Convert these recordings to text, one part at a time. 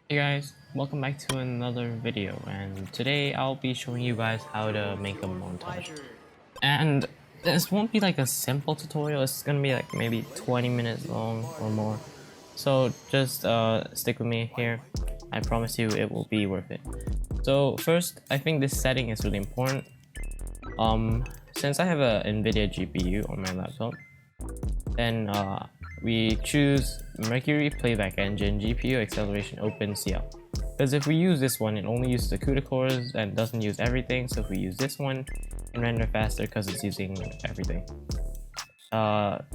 Hey guys, welcome back to another video, and today I'll be showing you guys how to make a montage. And this won't be like a simple tutorial, it's gonna be like maybe 20 minutes long or more. So just stick with me here. I promise you it will be worth it. So first, I think this setting is really important. Since I have a NVIDIA GPU on my laptop, then we choose Mercury Playback Engine GPU Acceleration OpenCL. Because if we use this one, it only uses the CUDA cores and doesn't use everything. So if we use this one, it can render faster because it's using everything.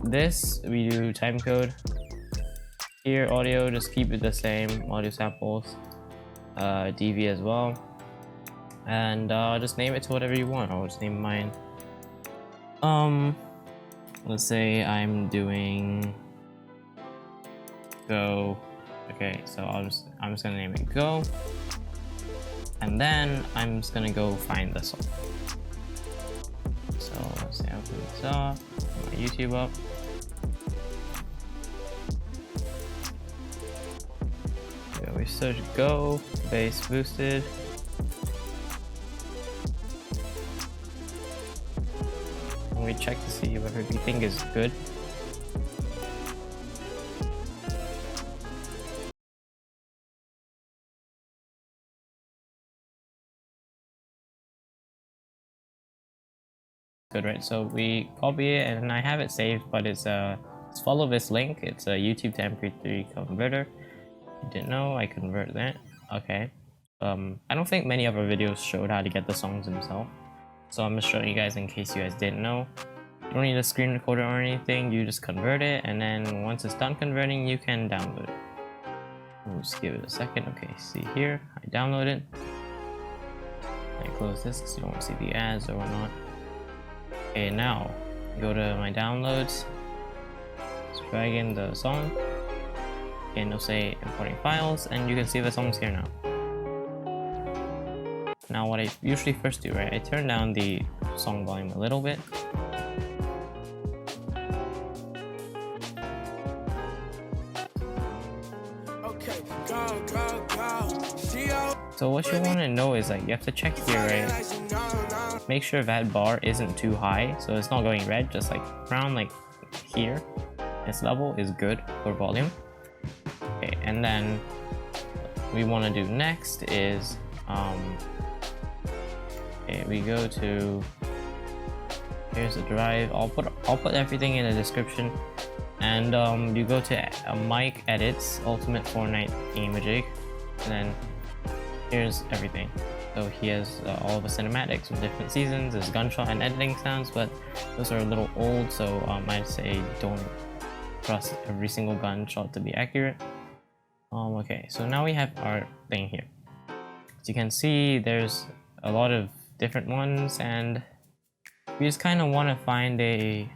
This we do timecode. Here audio, just keep it the same. Audio samples, DV as well, and just name it to whatever you want. I'll just name mine. Let's say I'm doing Go. Okay, so I'm just gonna name it Go, and then I'm just gonna go find the song. So let's say I open this up, put my YouTube up. So we search Go, bass boosted. And we check to see whether we think is good. Good, right? So we copy it, and I have it saved, but it's follow this link. It's a YouTube to MP3 converter. You didn't know I convert that? Okay. I don't think many other videos showed how to get the songs themselves, so I'm just showing you guys in case you guys didn't know. You don't need a screen recorder or anything. You just convert it, and then once it's done converting, you can download it. We'll just give it a second. Okay, see here, I download it. I close this because you don't want to see the ads or whatnot. Okay, now go to my downloads, just drag in the song, and it'll say importing files, and you can see the song's here now. Now what I usually first do, right, I turn down the song volume a little bit. So what you want to know is, like, you have to check here, right? Make sure that bar isn't too high, so it's not going red, just like around like here. This level is good for volume. Okay, and then what we want to do next is okay, we go to, here's the drive. I'll put everything in the description, and you go to mic edits, ultimate Fortnite imaging, and then here's everything. So he has all the cinematics from different seasons, there's gunshot and editing sounds, but those are a little old, so I'd say don't trust every single gunshot to be accurate. Okay, so now we have our thing here. As you can see, there's a lot of different ones, and we just kind of want to find a...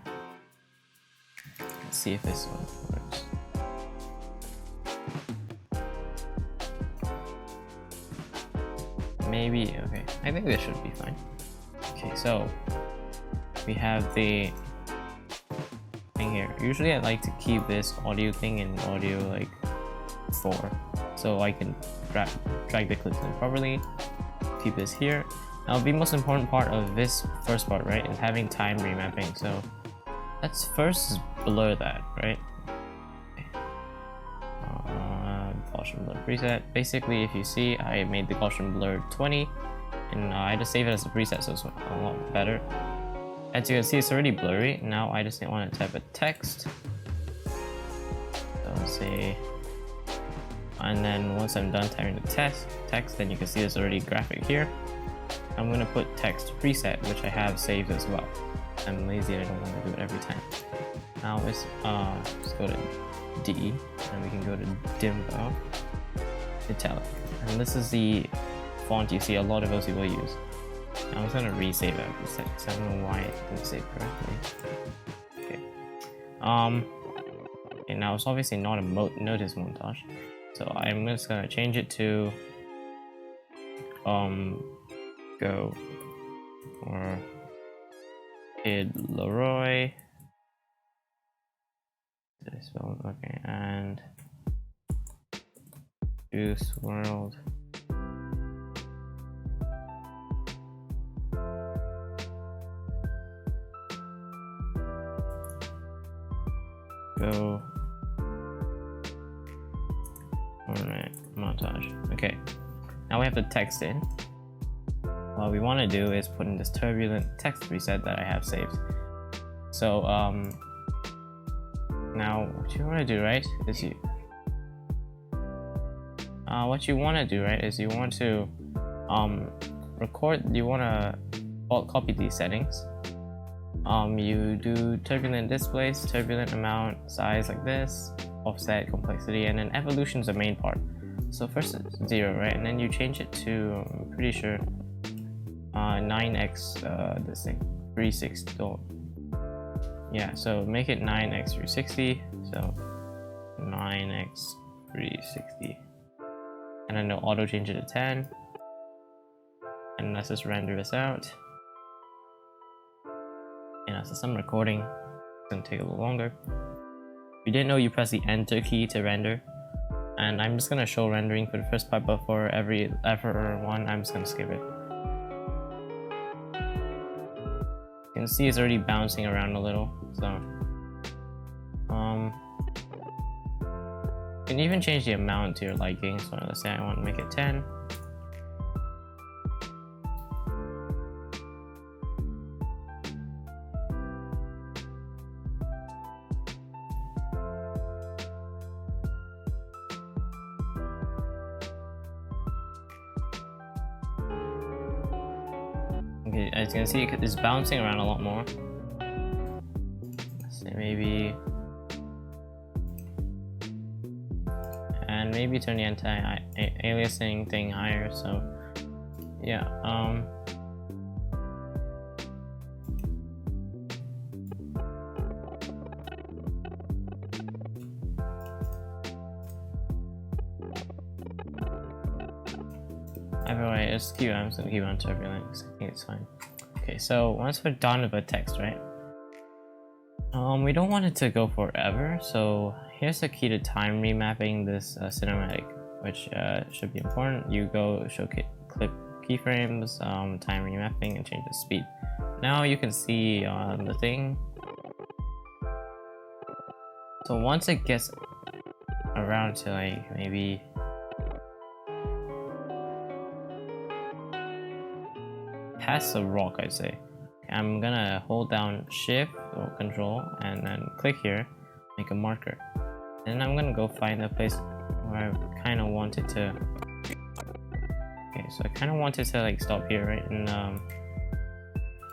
Let's see if this one works. Maybe, okay, I think this should be fine. Okay, so we have the thing here. Usually I like to keep this audio thing in audio like 4, so I can drag the clips in properly. Keep this here. Now the most important part of this first part, right, is having time remapping. So let's first blur that, right? Gaussian blur preset. Basically, if you see, I made the Gaussian blur 20, and I just save it as a preset, so it's a lot better. As you can see, it's already blurry. Now I just want to type a text. So let's say, and then once I'm done typing the text, then you can see there's already graphic here. I'm gonna put text preset, which I have saved as well. I'm lazy, I don't want to do it every time. Now let's go to D, and we can go to Dimbo, Italic, and this is the font you see a lot of those people use. Now I'm just gonna resave that preset because I don't know why it didn't save correctly. Okay. And now it's obviously not a notice montage, so I'm just gonna change it to Go or Kid Leroy. Okay, and Juice World. Go Fortnite Montage. Okay, now we have the text in. What we want to do is put in this turbulent text preset that I have saved. So now what you want to do, right, is you want to record. You want to copy these settings. You do turbulent displays, turbulent amount, size like this, offset, complexity, and then evolution is the main part. So first it's 0, right, and then you change it to, I'm pretty sure, 9x this thing, 360. Yeah, so make it 9x 360. So 9x 360, and then it'll auto change it to 10. And let's just render this out. And as I'm recording, it's gonna take a little longer. If you didn't know, you press the enter key to render. And I'm just gonna show rendering for the first part, but for every one, I'm just gonna skip it. You can see it's already bouncing around a little. So, you can even change the amount to your liking. So let's say I want to make it 10. Okay, as you can see, it's bouncing around a lot more. Let's say maybe, and maybe turn the anti-aliasing thing higher. So yeah, anyway, I'm just gonna keep on turbulent because I think it's fine. Okay, so once we're done with the text, right? We don't want it to go forever, so here's the key to time remapping this cinematic, which should be important. You go clip keyframes, time remapping, and change the speed. Now you can see on the thing. So once it gets around to like maybe past the rock, I'd say, I'm gonna hold down shift or control and then click here, make a marker, and I'm gonna go find a place where I kind of want it to. Okay, so I kind of want it to like stop here, right? And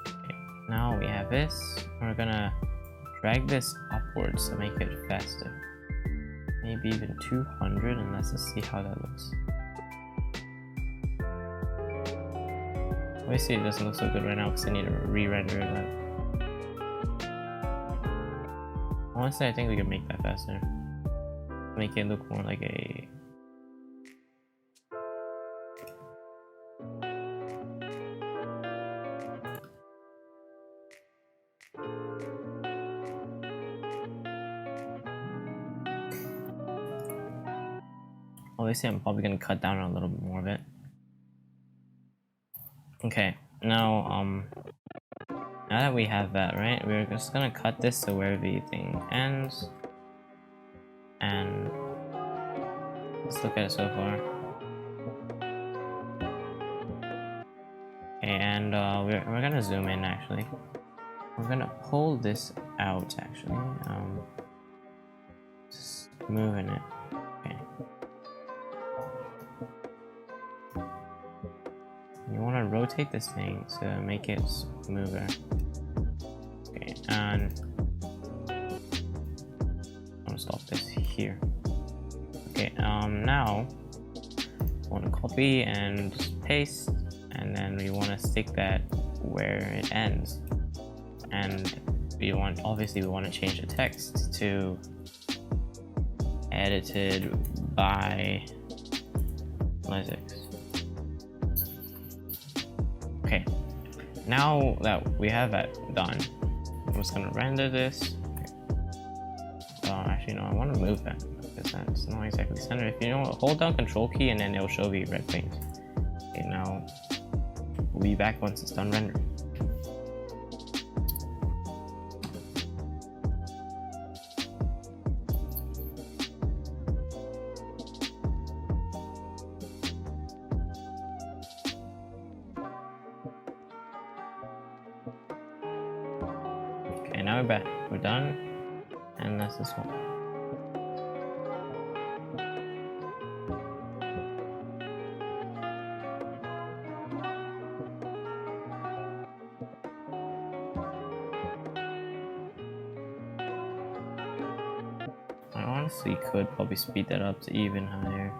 okay, now we have this. We're gonna drag this upwards to make it faster, maybe even 200, and let's just see how that looks. Obviously it doesn't look so good right now because I need to re-render it, but honestly I think we can make that faster. Make it look more like a... Obviously I'm probably going to cut down on a little bit more of it. Okay, now now that we have that, right, we're just gonna cut this to where the thing ends, and let's look at it so far. Okay, and we're gonna zoom in. Actually, we're gonna pull this out. Actually, just moving it. Okay. You want to rotate this thing to make it smoother. Okay, and I'm gonna stop this here. Okay, now I want to copy and just paste, and then we want to stick that where it ends. And obviously we want to change the text to edited by Lizix. Okay, now that we have that done, I'm just gonna render this. Actually, no, I want to move that. because that's not exactly center. If you don't hold down control key and then it'll show the red things. Okay, now we'll be back once it's done rendering. Okay, now we're back. We're done. And that's this one. I honestly could probably speed that up to even higher.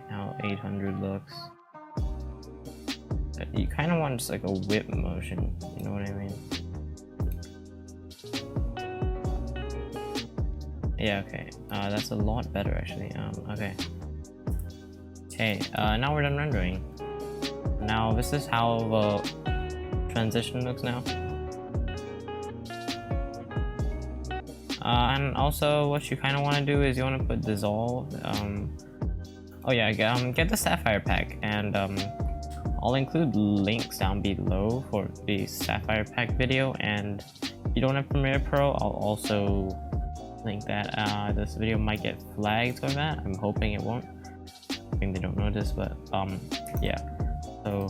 How 800 looks. You kind of want just like a whip motion, you know what I mean? Yeah, okay. That's a lot better actually. Okay, now we're done rendering. Now this is how the transition looks now. And also what you kind of want to do is you want to put dissolve. Oh yeah, get the Sapphire pack, and I'll include links down below for the Sapphire pack video, and if you don't have Premiere Pro, I'll also link that. This video might get flagged for that. I'm hoping it won't. I think they don't notice, but yeah. So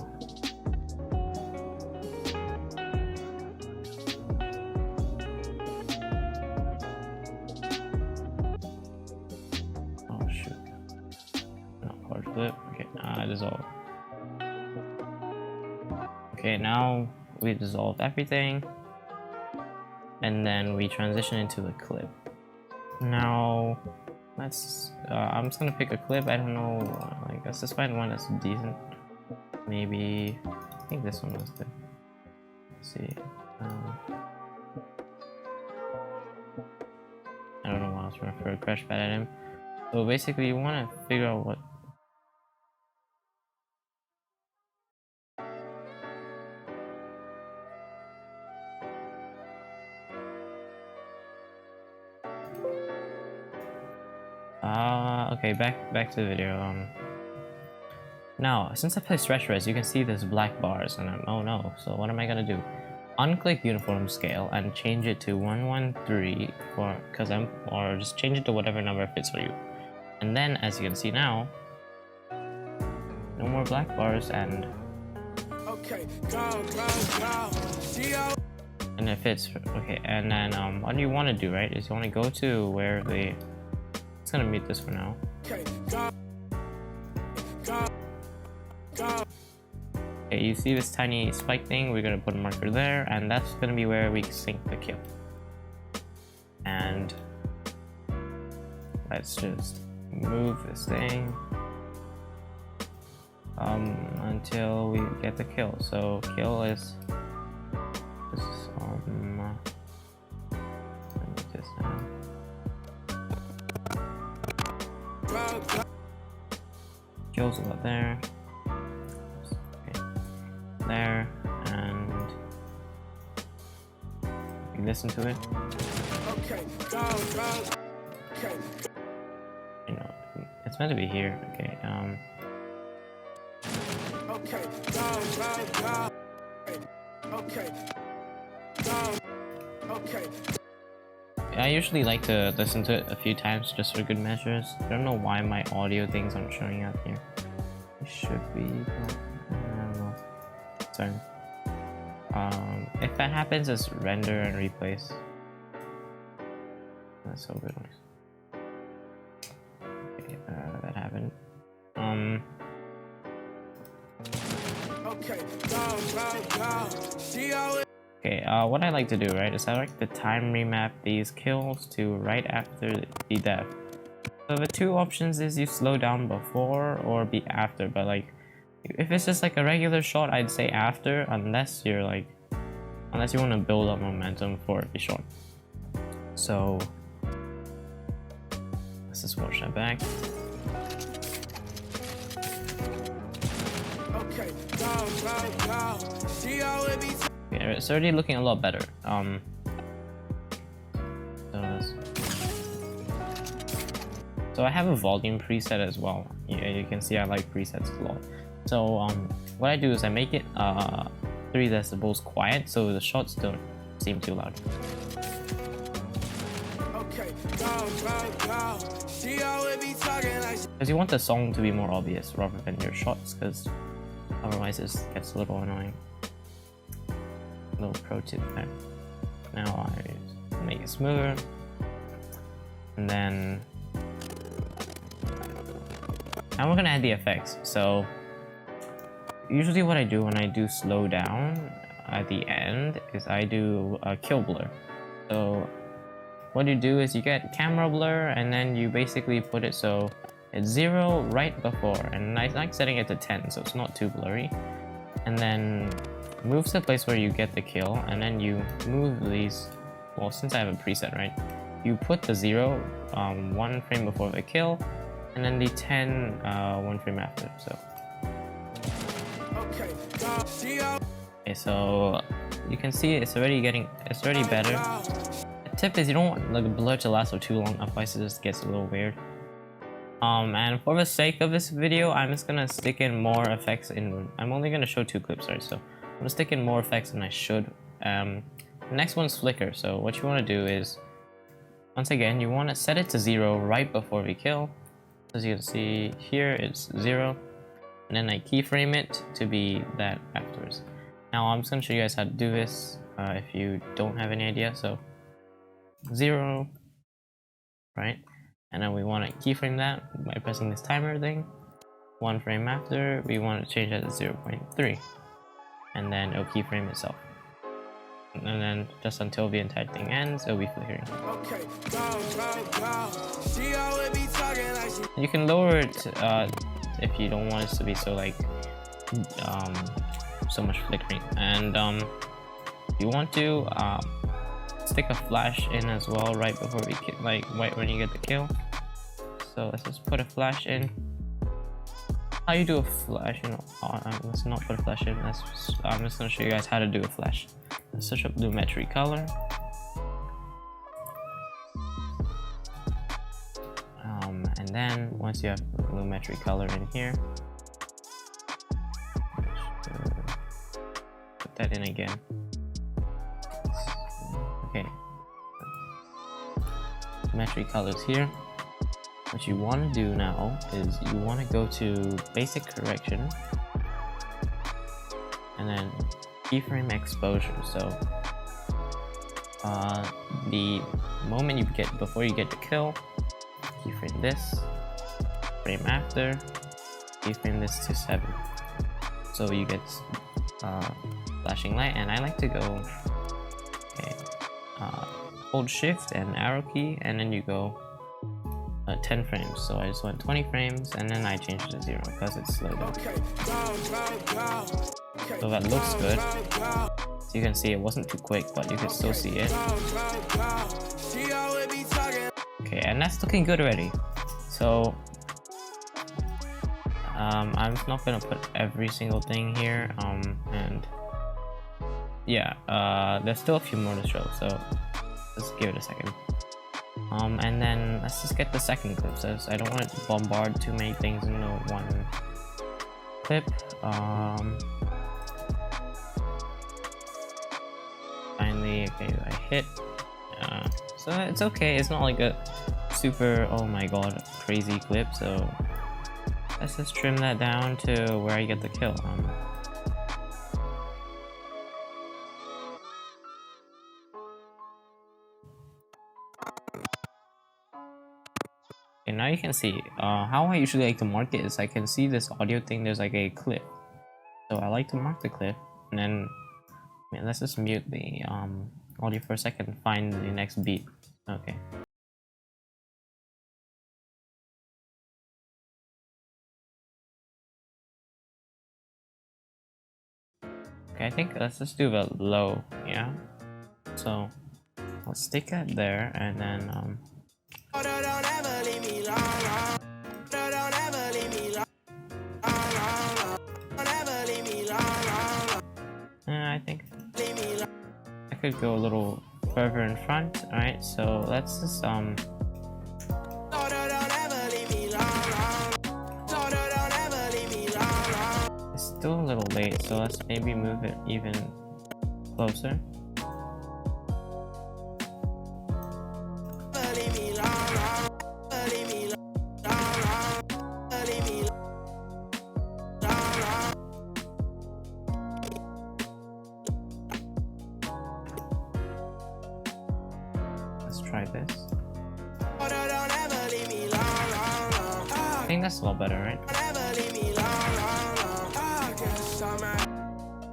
oh shoot, not hard flip. Okay, dissolve. Okay, now we dissolved everything, and then we transition into the clip. Now let's I'm just gonna pick a clip. I don't know, like let's just find one that's decent. Maybe I think this one was good. Let's see. I don't know why I was trying to throw a crash pad at him. So basically you want to figure out what okay, back to the video. Now, since I play stretch res, you can see there's black bars, and oh no, so what am I gonna do? Unclick uniform scale and change it to 113 or just change it to whatever number fits for you. And then, as you can see now, no more black bars, and and it fits. Okay, and then what you want to do, right, is you want to go to where the it's gonna mute this for now. Okay, you see this tiny spike thing? We're gonna put a marker there, and that's gonna be where we sync the kill. And let's just move this thing until we get the kill. So kill is this let me just kills about there. Okay. There, and you listen to it. You know, it's meant to be here. Okay. I usually like to listen to it a few times just for good measures. I don't know why my audio things aren't showing up here. It should be, but I don't know. Sorry. If that happens, just render and replace. That's so good noise. Okay, that happened. Okay, what I like to do, right, is I like to time remap these kills to right after the death. So the two options is you slow down before or be after, but like, if it's just like a regular shot, I'd say after, unless you want to build up momentum for the shot. So let's just watch that back. Okay, it's already looking a lot better. So So I have a volume preset as well. Yeah, you can see I like presets a lot. So what I do is I make it 3 decibels quiet so the shots don't seem too loud. Because you want the song to be more obvious rather than your shots, because otherwise it gets a little annoying. Little pro tip there. Now I make it smoother, and then now we're gonna add the effects. So usually what I do when I do slow down at the end is I do a kill blur. So what you do is you get camera blur and then you basically put it so it's 0 right before, and I like setting it to 10 so it's not too blurry, and then move to the place where you get the kill, and then you move these. Well, since I have a preset, right, you put the 0 1 frame before the kill, and then the 10 1 frame after. So okay, so you can see it's already better. The tip is you don't want the blur to last for too long, otherwise it just gets a little weird. And for the sake of this video, I'm just gonna stick in more effects in. I'm only gonna show 2 clips, right? So I'm gonna stick in more effects than I should. The next one's flicker. So what you want to do is, once again, you want to set it to 0 right before we kill. As you can see here, it's 0, and then I keyframe it to be that afterwards. Now I'm just gonna show you guys how to do this if you don't have any idea. So 0, right? And then we want to keyframe that by pressing this timer thing. 1 frame after, we want to change that to 0.3, and then it'll keyframe itself. And then just until the entire thing ends, it'll be flickering. You can lower it if you don't want it to be so like so much flickering. And you want to stick a flash in as well right before we kill, like right when you get the kill. So let's just put a flash in. How you do a flash, you know, let's not put a flash in. I'm just gonna show you guys how to do a flash. Let's search up Lumetri color. And then once you have Lumetri color in here, put that in again. Okay. Lumetri colors here. What you want to do now is you want to go to basic correction and then keyframe exposure. So the moment you get before you get the kill, keyframe this, frame after, keyframe this to 7, so you get flashing light. And I like to go hold shift and arrow key, and then you go 10 frames. So I just went 20 frames and then I changed it to 0 because it's slowed down. So that looks good. So you can see it wasn't too quick, but you can still see it. Okay, and that's looking good already. So I'm not gonna put every single thing here, and yeah, there's still a few more to show, so let's give it a second. And then let's just get the second clip. So I don't want it to bombard too many things into one clip. Finally, okay, I hit. So it's okay. It's not like a super, oh my god, crazy clip. So let's just trim that down to where I get the kill. Okay, now you can see how I usually like to mark it is I can see this audio thing, there's like a clip. So I like to mark the clip, and then let's just mute the audio for a second and find the next beat. Okay. Okay, I think let's just do the low, yeah? So let's stick it there, and then I think I could go a little further in front. Alright, so let's just late, so let's maybe move it even closer. Let's try this. I think that's a lot better, right?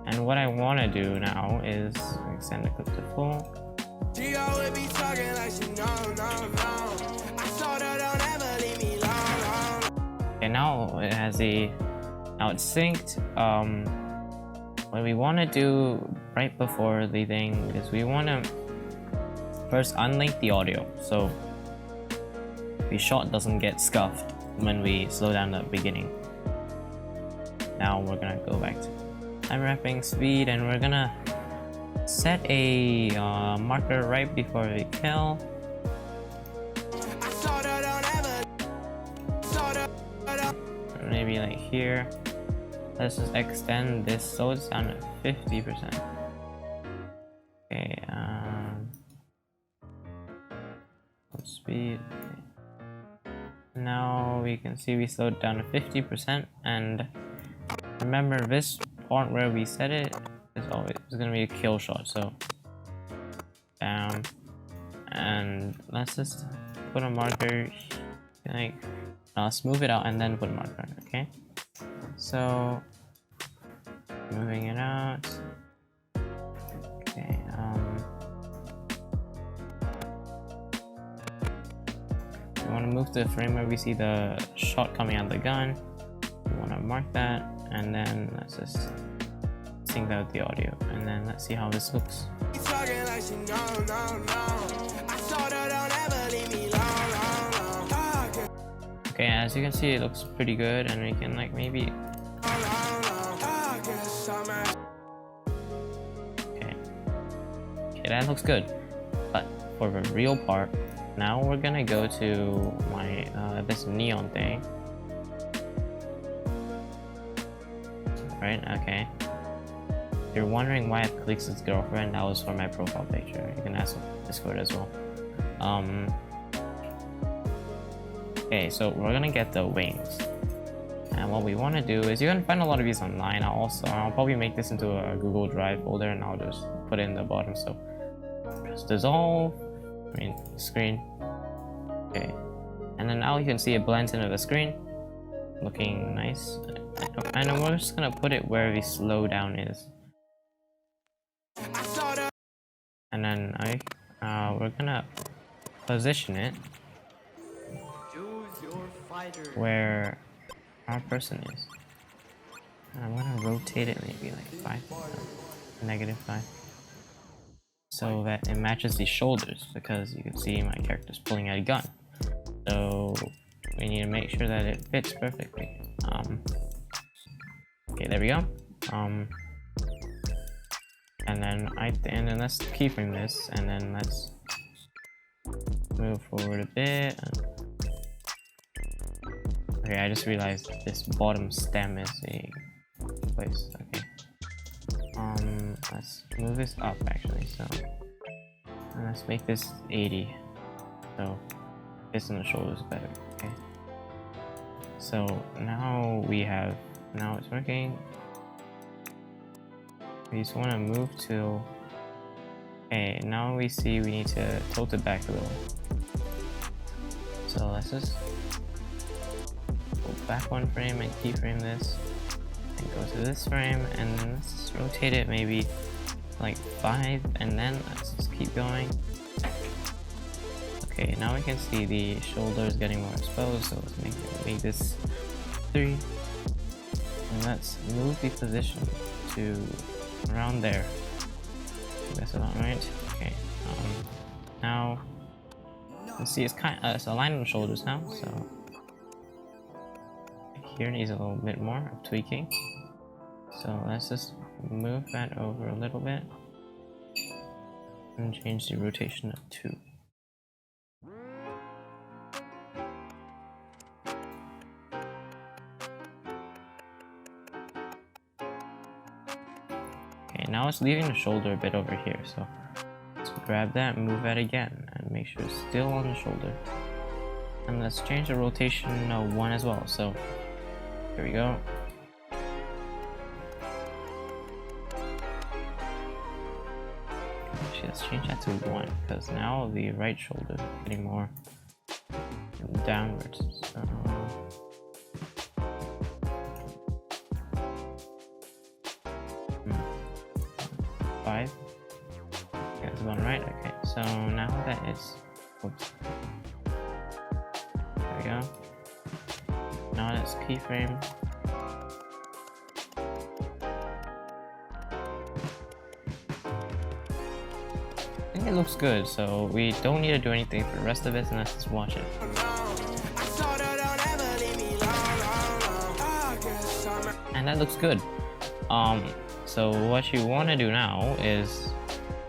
And what I want to do now is extend the clip to full. Okay, now it has now it's synced. What we want to do right before the thing is we want to first unlink the audio, so the shot doesn't get scuffed when we slow down the beginning. Now we're gonna go back to time wrapping speed, and we're gonna set a marker right before we kill. Maybe like here. Let's just extend this so it's down at 50%. Okay, speed. Okay. Now we can see we slowed down to 50%, and remember this part where we set it is always gonna be a kill shot. So down, and let's just put a marker, like smooth it out and then put a marker. Okay, so moving it out. Okay, we want to move to the frame where we see the shot coming out of the gun. We want to mark that, and then let's just sync that with the audio, and then let's see how this looks. Okay, as you can see, it looks pretty good, and we can like maybe. Okay, that looks good. But for the real part, now we're gonna go to my this neon thing. Right? Okay. If you're wondering why I have Calix's girlfriend, that was for my profile picture. You can ask on Discord as well. Okay, so we're gonna get the wings, and what we want to do is you can find a lot of these online. I'll probably make this into a Google Drive folder, and I'll just put it in the bottom. So just dissolve. I mean screen. Okay, and then now you can see it blends into the screen, looking nice. And then we're just gonna put it where the slow down is, and then we're gonna position it where our person is. And I'm gonna rotate it maybe like 5, -5, so that it matches the shoulders, because you can see my character's pulling out a gun. So we need to make sure that it fits perfectly. Okay, there we go. And then let's keyframe this, and then let's move forward a bit. Okay, I just realized this bottom stem is the place. Okay. Let's move this up actually. So, and let's make this 80. So this on the shoulders is better. Okay. So now it's working. We just want to move to. Okay, now we see we need to tilt it back a little. So let's just go back one frame and keyframe this, and go to this frame, and then let's just rotate it maybe like 5, and then let's just keep going. Okay, now we can see the shoulders getting more exposed, so let's make this 3, and let's move the position to around there. That's about right. Okay. Now let's see, it's aligned on the shoulders now, so here needs a little bit more of tweaking. So let's just move that over a little bit and change the rotation of 2. now it's leaving the shoulder a bit over here, so let's grab that and move that again and make sure it's still on the shoulder. And let's change the rotation 1 as well. So here we go. Actually, let's change that to 1 because now the right shoulder is getting more downwards. So 5. Yeah, that's about right. Okay, so now that is. Oops. There we go. Now that's keyframe. I think it looks good, so we don't need to do anything for the rest of it, and let's just watch it. And that looks good. So what you want to do now is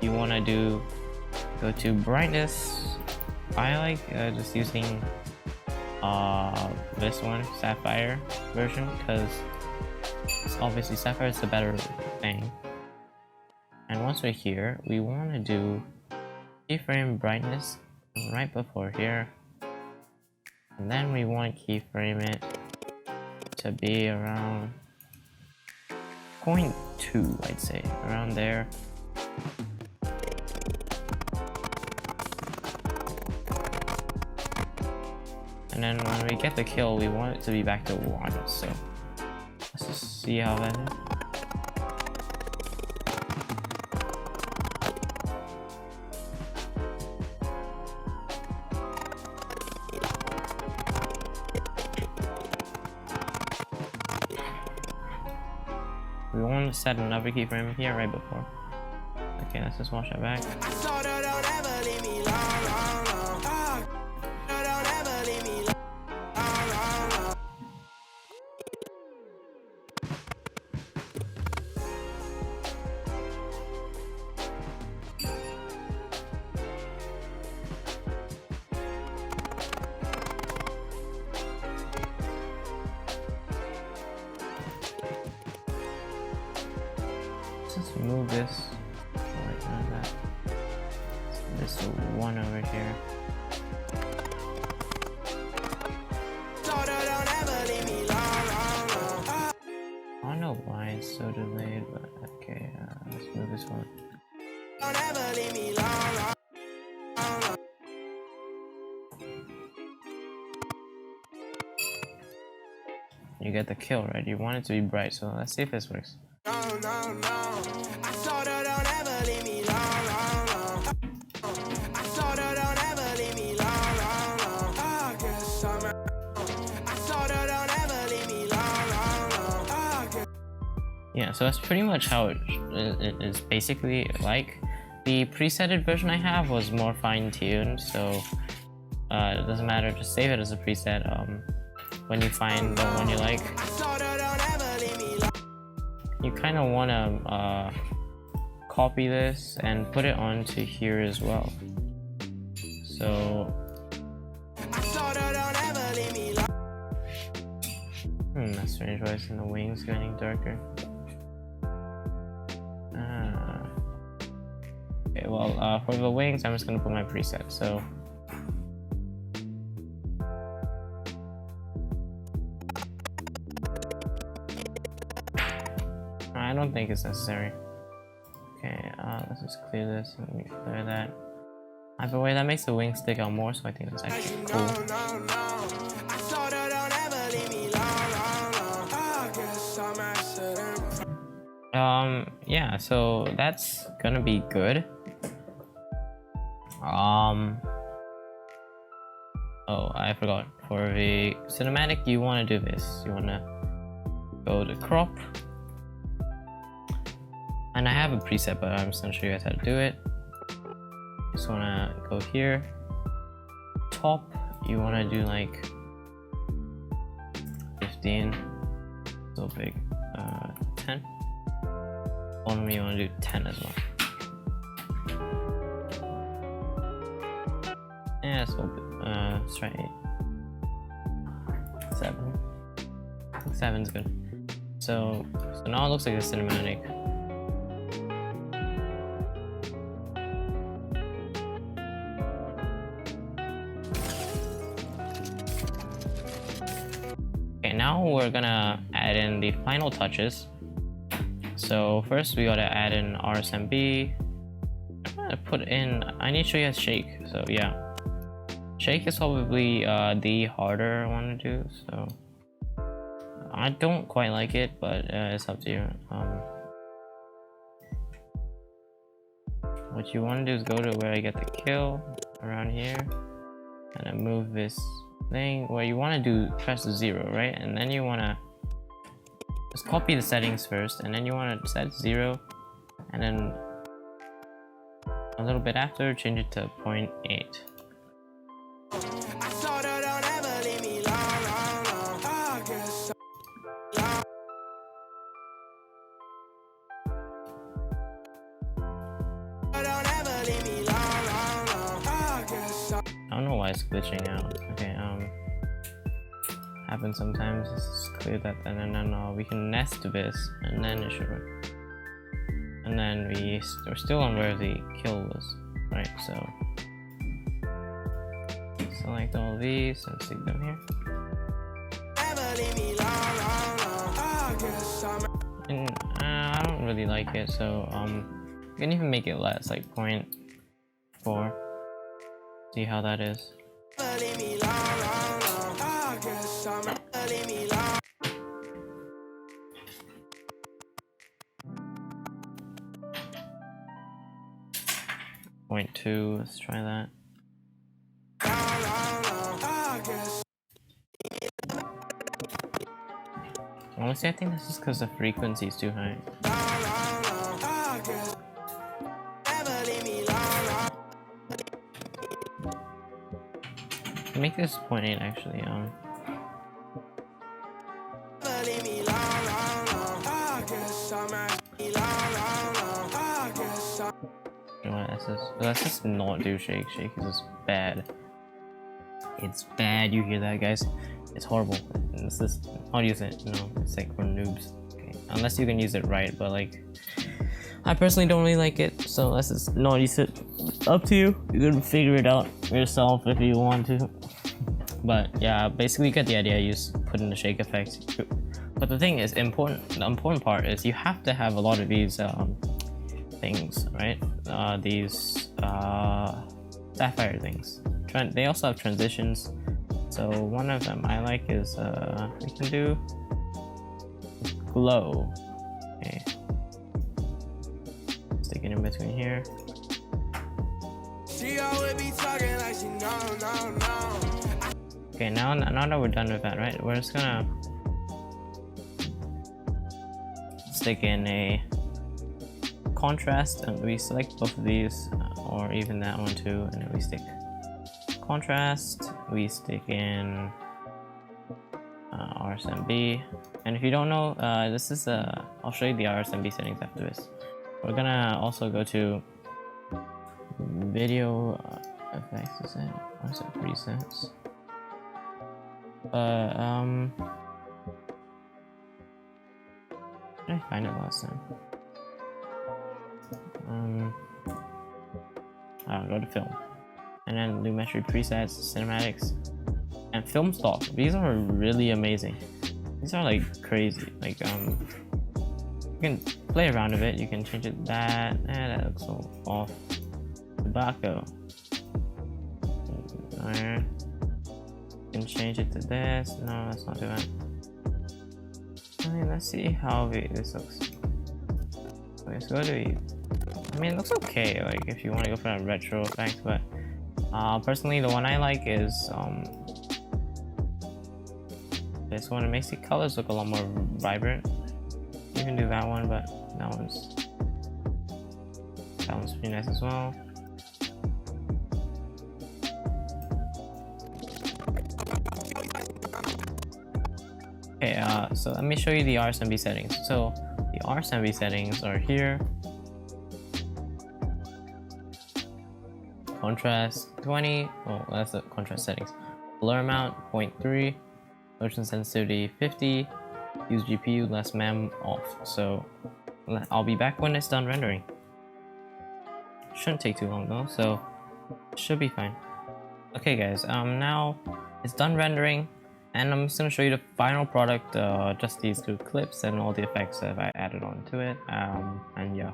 you want to go to brightness. I like just using this one, Sapphire version, because obviously Sapphire is the better thing. And once we're here, we want to do keyframe brightness right before here, and then we want to keyframe it to be around 0.2, I'd say, around there. And then when we get the kill, we want it to be back to 1, so let's just see how that is. We want to set another keyframe here right before. Okay, let's just watch that back. Let's move this like that. This 1 over here. I don't know why it's so delayed, but okay, let's move this one. You get the kill, right? You want it to be bright, so let's see if this works. Yeah, so that's pretty much how it is basically like. The presetted version I have was more fine-tuned, so it doesn't matter, just save it as a preset when you find the one you like. You kind of want to copy this and put it onto here as well. So that's strange why it's in the wings getting darker. Okay, well, for the wings, I'm just gonna put my preset. So I don't think it's necessary. Okay, let's just clear this and we clear that. Either way, that makes the wings stick out more, so I think that's actually cool. Yeah, so that's gonna be good. Oh, I forgot. For the cinematic, you want to do this. You want to go to crop. And I have a preset, but I'm just gonna show you guys how to do it. Just wanna go here. Top, you wanna do like 15. So big. 10. Bottom, you wanna do 10 as well. Yeah, so let's try 8. 7. 7's good. So now it looks like a cinematic. Okay, now we're gonna add in the final touches. So first we gotta add in RSMB. I'm gonna put in, I need to show you how to shake. So yeah, shake is probably the harder one to do. So I don't quite like it, but it's up to you. What you want to do is go to where I get the kill around here, and then move this thing. What you want to do, press 0, right? And then you want to just copy the settings first, and then you want to set 0, and then a little bit after, change it to 0.8. I don't know why it's glitching out. Okay, happens sometimes. Let's just clear that, and then we can nest this, and then it should work. And then we're still on where the kill was, right? So select all these and stick them here. And I don't really like it, so you can even make it less, like 0.4. See how that is. Point 2, let's try that. Honestly, I think this is because the frequency is too high. Make this 0.8 actually. You know what, let's just not do shake. Shake is just bad. It's bad. You hear that, guys? It's horrible. It's just, I'll use it. No, it's like for noobs. Okay, unless you can use it right, but like, I personally don't really like it, so let's just not use it. Up to you. You can figure it out yourself if you want to. But yeah, basically you get the idea. You just put in the shake effect. But the thing is, the important part is you have to have a lot of these things, right? These sapphire things. They also have transitions. So one of them I like is we can do glow. Okay. Stick it in between here. Okay, now that we're done with that, right? We're just gonna stick in a contrast, and we select both of these, or even that one too, and then we stick contrast. We stick in RSMB, and if you don't know, this is I'll show you the RSMB settings after this. We're gonna also go to video effects. Is it? Or is it presets? Did I find it last time? I'll go to film, and then Lumetri presets, cinematics, and film stock. These are really amazing. These are like crazy. Like you can play around with it. You can change it that. That looks so off. Tobacco. There. You can change it to this. No, that's not too bad. I mean, let's see how this looks. Okay, so go to. I mean, it looks okay. Like if you want to go for that retro effect, but personally, the one I like is this one. It makes the colors look a lot more vibrant. You can do that one, but that one's pretty nice as well. Okay, so let me show you the RSMB settings. So the RSMB settings are here. Contrast 20. Oh, that's the contrast settings. Blur amount 0.3. Motion sensitivity 50. Use GPU less mem off. So I'll be back when it's done rendering. Shouldn't take too long though, so should be fine. Okay guys, now it's done rendering. And I'm just gonna show you the final product, just these two clips and all the effects that I added onto it, and yeah.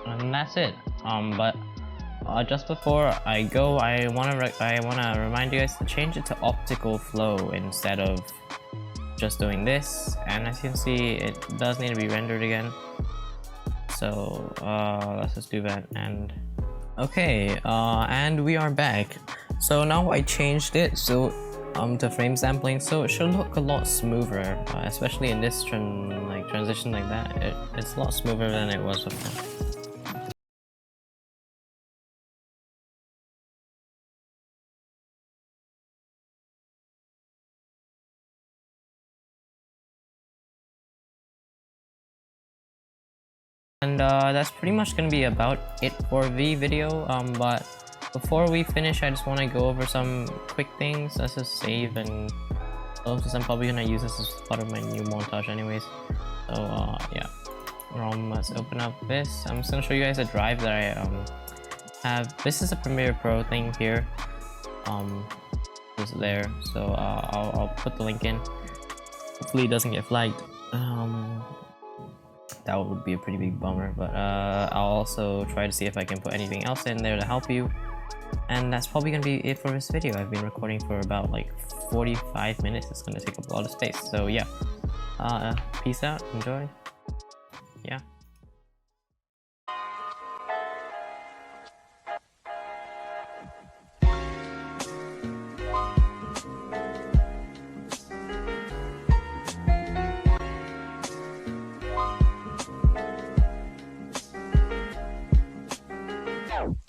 And that's it. But just before I go, I wanna remind you guys to change it to optical flow instead of just doing this. And as you can see, it does need to be rendered again. So let's just do that. And okay, and we are back. So now I changed it so to frame sampling, so it should look a lot smoother, especially in this transition like that. It's a lot smoother than it was before. And that's pretty much gonna be about it for the video. But before we finish, I just want to go over some quick things. Let's just save and close, since I'm probably gonna use this as part of my new montage anyways. So yeah, let's open up this. I'm just gonna show you guys a drive that I have. This is a Premiere Pro thing here. Just there. So I'll put the link in. Hopefully it doesn't get flagged. That would be a pretty big bummer, but I'll also try to see if I can put anything else in there to help you. And that's probably gonna be it for this video. I've been recording for about like 45 minutes. It's gonna take up a lot of space. So yeah, peace out, enjoy. Yeah.